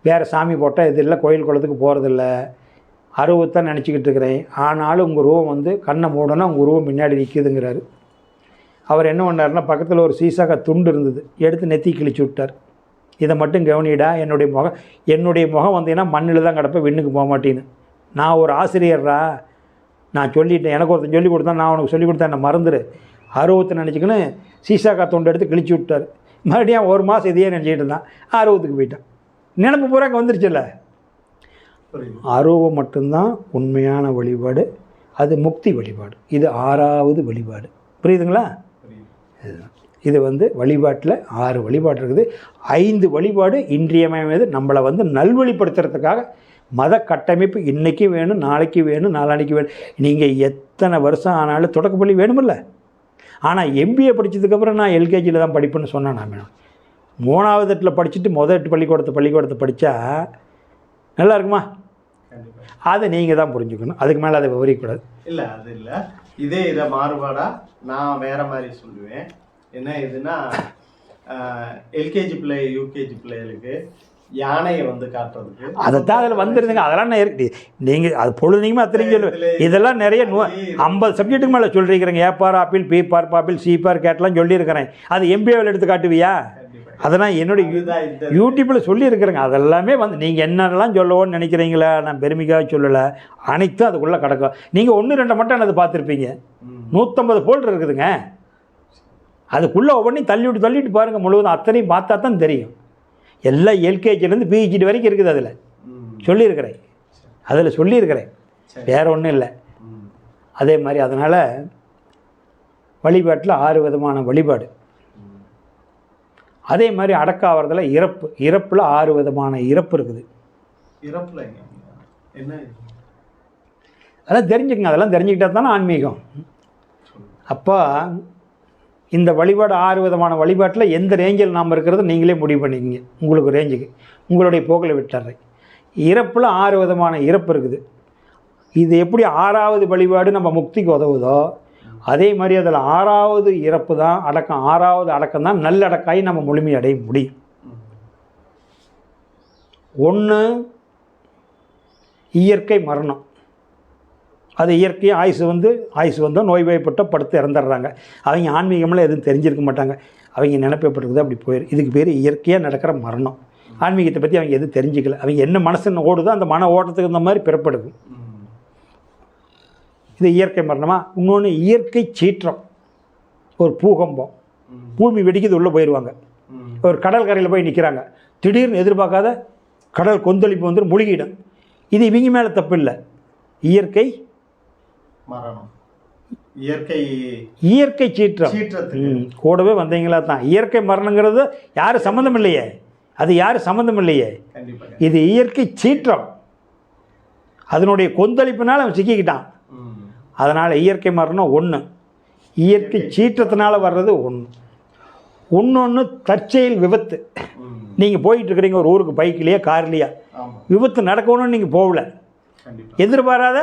வேறு சாமி போட்டால் இது இல்லை, கோயில் குளத்துக்கு போகிறதில்ல, அருவத்தான் நினச்சிக்கிட்டு இருக்கிறேன், ஆனாலும் உங்கள் உருவம் கண்ணை மூடனா உங்கள் உருவம் முன்னாடி நிற்கிதுங்கிறாரு. அவர் என்ன பண்ணாருன்னா, பக்கத்தில் ஒரு சீசாக்கா துண்டு இருந்தது, எடுத்து நெத்தி கிழிச்சு விட்டார். இதை மட்டும் கவனிடா, என்னுடைய முகம் வந்தீங்கன்னா மண்ணில் தான் கிடப்பேன், விண்ணுக்கு போக மாட்டேன்னு. நான் ஒரு ஆசிரியர்ரா, நான் சொல்லிட்டேன், எனக்கு ஒருத்தன் சொல்லிக் கொடுத்தா, நான் உனக்கு சொல்லிக் கொடுத்தேன், என்னை மறந்துடு, அருவத்தை நினச்சிக்கின்னு சீசாக்கா துண்டு எடுத்து கிழிச்சு விட்டார். மறுபடியும் 1 மாதம் இதையே நினச்சிக்கிட்டு இருந்தான், அருவத்துக்கு போயிட்டான். நினப்பு பூரா அங்கே வந்துருச்சுல்ல. அருவம் மட்டும்தான் உண்மையான வழிபாடு, அது முக்தி வழிபாடு. இது 6வது வழிபாடு. புரியுதுங்களா? இது வந்து வழிபாட்டில் 6 வழிபாடு இருக்குது. 5 வழிபாடு இன்றியமையாதது. நம்மளை வந்து நல்வழிப்படுத்துறதுக்காக மத கட்டமைப்பு இன்றைக்கி வேணும், நாளைக்கு வேணும், நாளான்னைக்கு வேணும். நீங்கள் எத்தனை வருஷம் ஆனாலும் தொடக்கப்பள்ளி வேணுமில்ல. ஆனால் எம்பிஏ படித்ததுக்கப்புறம் நான் எல்கேஜியில் தான் படிப்பேன்னு சொன்னேன். நான் வேணும் 3வது இடத்துல படிச்சுட்டு முதல் 8 பள்ளிக்கூடத்தை படித்தா நல்லா இருக்குமா? அதை நீங்கள் தான் புரிஞ்சுக்கணும். அதுக்கு மேலே அதை விவரிக்கக்கூடாது. இல்லை, அது இல்லை. இதை மாறுபாடாக நான் வேறு மாதிரி சொல்லுவேன். என்ன இதுன்னா, எல்கேஜி பிள்ளை யூகேஜி பிள்ளைகளுக்கு யானையை வந்து காட்டுறதுக்கு அதைத்தான் அதில் வந்துருந்துங்க. அதெல்லாம் நீங்கள் அது பொழுதுங்க அத்தனையும் சொல்லுவேன். இதெல்லாம் நிறைய 50 சப்ஜெக்ட்டுக்கு மேலே சொல்லியிருக்கிறேங்க. ஏபார் apple, B bar பாப்பிள், C bar கேட்லாம் சொல்லியிருக்கிறேன். அது எம்பிஏவில் எடுத்து காட்டுவியா? அதெல்லாம் என்னுடைய யூடியூப்பில் சொல்லியிருக்கிறேங்க. அதெல்லாமே வந்து நீங்கள் என்னென்னலாம் சொல்லவோன்னு நினைக்கிறீங்களா? நான் பெருமைக்காக சொல்லலை. அனைத்தும் அதுக்குள்ளே கிடக்கும். நீங்கள் 1-2 மட்டும் அதை பார்த்துருப்பீங்க. 150 ஃபோல்டர் இருக்குதுங்க. அதுக்குள்ளே ஒவ்வொன்றையும் தள்ளிவிட்டு பாருங்கள். முழுவதும் அத்தனையும் பார்த்தா தான் தெரியும். எல்லாம் எல்கேஜிலேருந்து பிஹெச்டி வரைக்கும் இருக்குது. அதில் சொல்லியிருக்கிறேன். வேறு ஒன்றும் இல்லை. அதே மாதிரி அதனால் வழிபாட்டில் 6 விதமான வழிபாடு. அதே மாதிரி அடக்காவறதில் இறப்பில் 6 விதமான இறப்பு இருக்குது. அதெல்லாம் தெரிஞ்சுக்கங்க. அதெல்லாம் தெரிஞ்சுக்கிட்டா தானே ஆன்மீகம். அப்போ இந்த வழிபாடு 6 விதமான வழிபாட்டில் எந்த ரேஞ்சில் நாம் இருக்கிறது நீங்களே முடிவு பண்ணிக்கிங்க. உங்களுக்கு ரேஞ்சுக்கு உங்களுடைய போக்கில் விட்டுறேன். இறப்பில் 6 விதமான இறப்பு இருக்குது. இது எப்படி 6வது வழிபாடு நம்ம முக்திக்கு உதவுதோ அதே மாதிரி அதில் 6வது இறப்பு தான் அடக்கம். 6வது அடக்கம் தான் நல்லடக்காய் நம்ம முழுமையடைய முடியும். 1 இயற்கை மரணம். அது இயற்கையாக ஆயுசு வந்தோம் நோய்வாய்ப்பட்ட படுத்து இறந்துடுறாங்க. அவங்க ஆன்மீகமெல்லாம் எதுவும் தெரிஞ்சிருக்க மாட்டாங்க. அவங்க நினைப்பப்பட்டிருக்குது அப்படி போயிடும். இதுக்கு பேர் இயற்கையாக நடக்கிற மரணம். ஆன்மீகத்தை பற்றி அவங்க எதுவும் தெரிஞ்சிக்கல. அவங்க என்ன மனசுன்னு ஓடுதோ அந்த மன ஓட்டத்துக்கு இந்த மாதிரி பிறப்படுது. இது இயற்கை மரணமா? இன்னொன்று இயற்கை சீற்றம். ஒரு பூகம்பம், பூமி வெடிக்கிறது உள்ளே போயிடுவாங்க. ஒரு கடல் கரையில் போய் நிற்கிறாங்க. திடீர்னு எதிர்பார்க்காத கடல் கொந்தளிப்பு வந்து முழுகிடும். இது இவங்க மேலே தப்பு இல்லை. இயற்கை மரணம், இயற்கை சீற்றம். கூடவே வந்தீங்களா தான். இயற்கை மரணங்கிறது யாரும் சம்மந்தம் இல்லையே. இது இயற்கை சீற்றம். அதனுடைய கொந்தளிப்பினால் அவன் சிக்கிக்கிட்டான். அதனால் இயற்கை மரணம் 1. இயற்கை சீற்றத்தினால் வர்றது 1. இன்னொன்று தற்செயல் விபத்து. நீங்கள் போயிட்டுருக்கிறீங்க ஒரு ஊருக்கு பைக்லேயே கார்லேயே, விபத்து நடக்கணும்னு நீங்கள் போகல, எதிர்பாராத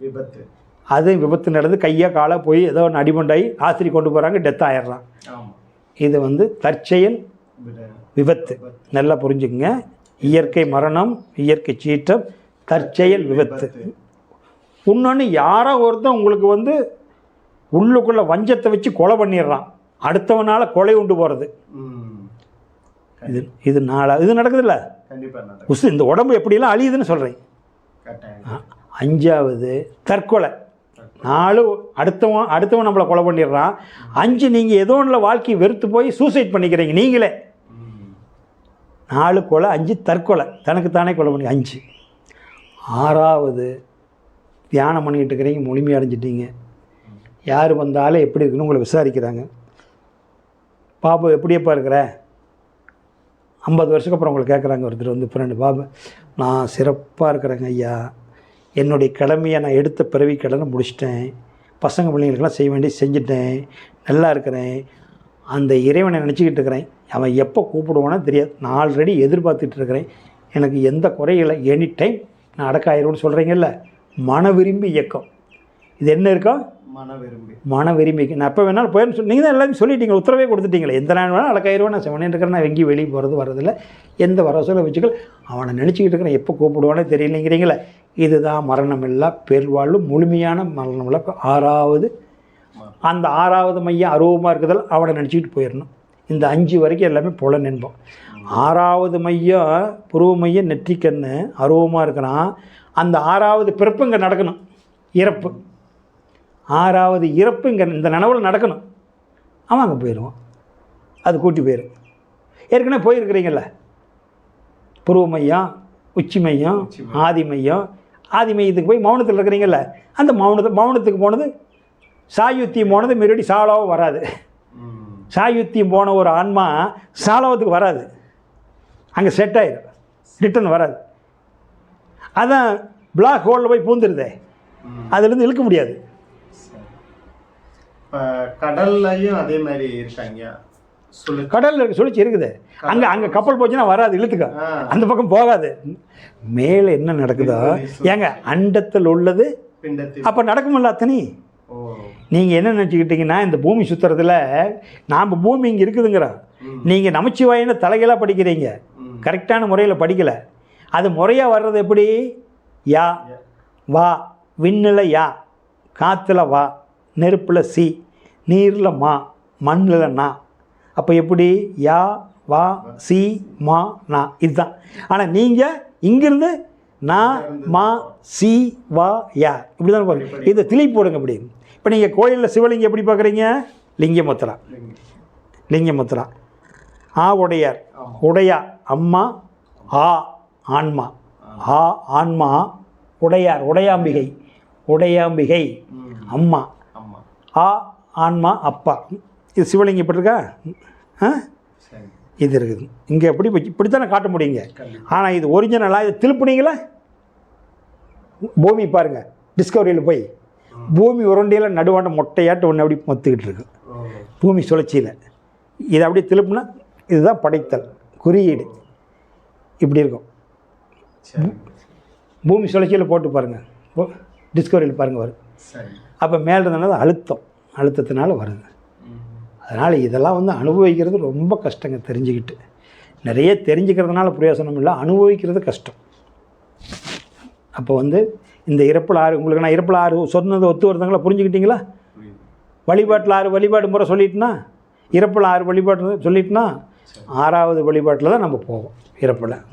விபத்து. அது விபத்து நடந்து கையாக காலாக போய் ஏதோ ஒன்று அடிமண்டாகி ஆஸ்திரி கொண்டு போகிறாங்க, டெத் ஆயிடுறான். இது வந்து தற்செயல் விபத்து. நல்லா புரிஞ்சுக்குங்க. இயற்கை மரணம், இயற்கை சீற்றம், தற்செயல் விபத்து. இன்னொன்று யாரோ ஒருத்தன் உங்களுக்கு வந்து உள்ளுக்குள்ளே வஞ்சத்தை வச்சு கொலை பண்ணிடுறான். அடுத்தவனால் கொலை உண்டு போகிறது. இது நடக்குதுல்ல. இந்த உடம்பு எப்படிலாம் அழியுதுன்னு சொல்கிறேன். 5வது தற்கொலை. 4 அடுத்தவன் நம்மளை கொலை பண்ணிடுறான். 5 நீங்கள் ஏதோ ஒன்றில் வாழ்க்கையை வெறுத்து போய் சூசைட் பண்ணிக்கிறீங்க நீங்களே. 4 கொலை, 5 தற்கொலை, தனக்கு தானே கொலை பண்ணி 5. 6வது தியானம் பண்ணிக்கிட்டு இருக்கிறீங்க, முழுமையாக அடைஞ்சிட்டீங்க. யார் வந்தாலும் எப்படி இருக்குன்னு உங்களை விசாரிக்கிறாங்க. பாபு எப்படியப்பா இருக்கிற? 50 வருஷத்துக்கு அப்புறம் உங்களை கேட்குறாங்க. ஒருத்தர் வந்து ஃப்ரெண்டு, பாபு நான் சிறப்பாக இருக்கிறேங்க ஐயா, என்னுடைய கடமையை நான் எடுத்த பிறவி கடனை முடிச்சிட்டேன், பசங்க பிள்ளைங்களுக்கெல்லாம் செய்ய வேண்டிய செஞ்சுட்டேன், நல்லா இருக்கிறேன், அந்த இறைவனை நினச்சிக்கிட்டு இருக்கிறேன், அவன் எப்போ கூப்பிடுவானோ தெரியாது, நான் ஆல்ரெடி எதிர்பார்த்துட்டு இருக்கிறேன், எனக்கு எந்த குறையில்லை, எனி டைம் நான் அடக்காயிரும்னு சொல்கிறீங்கல்ல. மன விரும்பி இயக்கம். இது என்ன இருக்கோ? மன விரும்பி. நான் எப்போ வேணாலும் போயின்னு நீங்கள் தான் எல்லாத்தையும் சொல்லிட்டீங்க, உத்தரவே கொடுத்துட்டீங்களே. எந்த நாள் வேணாலும் அடக்காயிருவேன், நான் செவனே இருக்கிறேன், நான் எங்கேயும் வெளியே போகிறது வர்றதில்லை, எந்த வரசூலை வச்சுக்கல், அவனை நினச்சிக்கிட்டு இருக்கிறேன், எப்போ கூப்பிடுவானே தெரியலைங்கிறீங்களே. இதுதான் மரணமில்லா பெருவாழ்வு, முழுமையான மரணமில்லா 6வது. அந்த 6வது மையம் அருவமாக இருக்குதில் அவனை நினச்சிக்கிட்டு போயிடணும். இந்த 5 வரைக்கும் எல்லாமே புல நின்போம். 6வது மையம் புருவ மையம் நெற்றிக்கண்ணு அருவமாக இருக்கிறான். அந்த 6வது பிறப்பு இங்கே நடக்கணும். இறப்பு 6வது இறப்பு இங்கே இந்த நனவில் நடக்கணும். அவன் அங்கே போயிடுவான், அது கூட்டி போயிடும். ஏற்கனவே போயிருக்கிறீங்கள, புருவ மையம், உச்சி மையம், ஆதி மையம். ஆதி மையத்துக்கு போய் மௌனத்தில் இருக்கிறீங்கள, அந்த மௌனத்துக்கு போனது சாயுத்தியம் போனது மறுபடியும் சாலோகம் வராது. சாயுத்தியம் போன ஒரு ஆன்மா சாலோகத்துக்கு வராது, அங்கே செட் ஆயிடும், ரிட்டர்ன் வராது. அதான் பிளாக் ஹோலில் போய் பூந்துருதே, அதுலேருந்து இழுக்க முடியாது. இப்போ கடல்லையும் அதே மாதிரி இருக்காங்க. கடலில் இருக்க சுழற்சி இருக்குது. அங்கே கப்பல் போச்சுன்னா வராது, இழுத்துக்க, அந்த பக்கம் போகாது. மேலே என்ன நடக்குதோ ஏங்க அண்டத்தில் உள்ளது அப்போ நடக்குமில்ல அத்தனை. நீங்கள் என்ன நினச்சிக்கிட்டீங்கன்னா இந்த பூமி சுற்றுறதுல நாம் பூமி இங்கே இருக்குதுங்கிறோம். நீங்கள் நமச்சிவாயின்னு தலைகளாக படிக்கிறீங்க, கரெக்டான முறையில் படிக்கலை. அது முறையாக வர்றது எப்படி? யா வா, விண்ணில் யா, காற்றுல வா, நெருப்பில் சி, நீரில் மா, மண்ணில் நா. அப்போ எப்படி? யா வா சி மா நா, இதுதான். ஆனால் நீங்கள் இங்கிருந்து நா மா சி வா யா இப்படி தான் போகிறீங்க. இதை திளி போடுங்க அப்படி. இப்போ நீங்கள் கோயிலில் சிவலிங்கம் எப்படி பார்க்குறீங்க? லிங்கமுத்திரா, லிங்கமுத்திரா. ஆ உடையார், உடையா அம்மா, ஆ ஆன்மா, ஆ ஆன்மா, உடையார் உடையாம்பிகை, உடையாம்பிகை அம்மா, ஆ ஆன்மா அப்பா. இது சிவலிங்கம் இப்படி இருக்கா? இது இருக்குது இங்கே. எப்படி இப்படித்தானே காட்ட முடியுங்க. ஆனால் இது ஒரிஜினலாக இது திருப்பினீங்களா? பூமி பாருங்கள், டிஸ்கவரியில் போய் பூமி உருண்டையில் நடுவாண்ட மொட்டையாட்டு ஒன்று அப்படி மொத்துக்கிட்டு இருக்கு பூமி சுழற்சியில். இதை அப்படியே திருப்புனா இதுதான் படைத்தல் குறியீடு, இப்படி இருக்கும். பூமி சுழற்சியில் போட்டு பாருங்கள், டிஸ்கவரியில் பாருங்கள் வரும். அப்போ மேலே இருந்தது அழுத்தம், அழுத்தத்தினால வருது. அதனால் இதெல்லாம் வந்து அனுபவிக்கிறது ரொம்ப கஷ்டங்க. தெரிஞ்சுக்கிட்டு நிறைய தெரிஞ்சுக்கிறதுனால பிரயோசனம் இல்லை, அனுபவிக்கிறது கஷ்டம். அப்போ வந்து இந்த இறப்பில் 6 உங்களுக்கு நான் இறப்பில் 6 சொன்னது ஒத்து வருதுங்களா? புரிஞ்சுக்கிட்டீங்களா? வழிபாட்டில் 6 வழிபாடு முறை சொல்லிட்டுனா, இறப்பில் 6 வழிபாடு சொல்லிட்டுனா 6வது வழிபாட்டில் தான் நம்ம போவோம் இறப்பில்.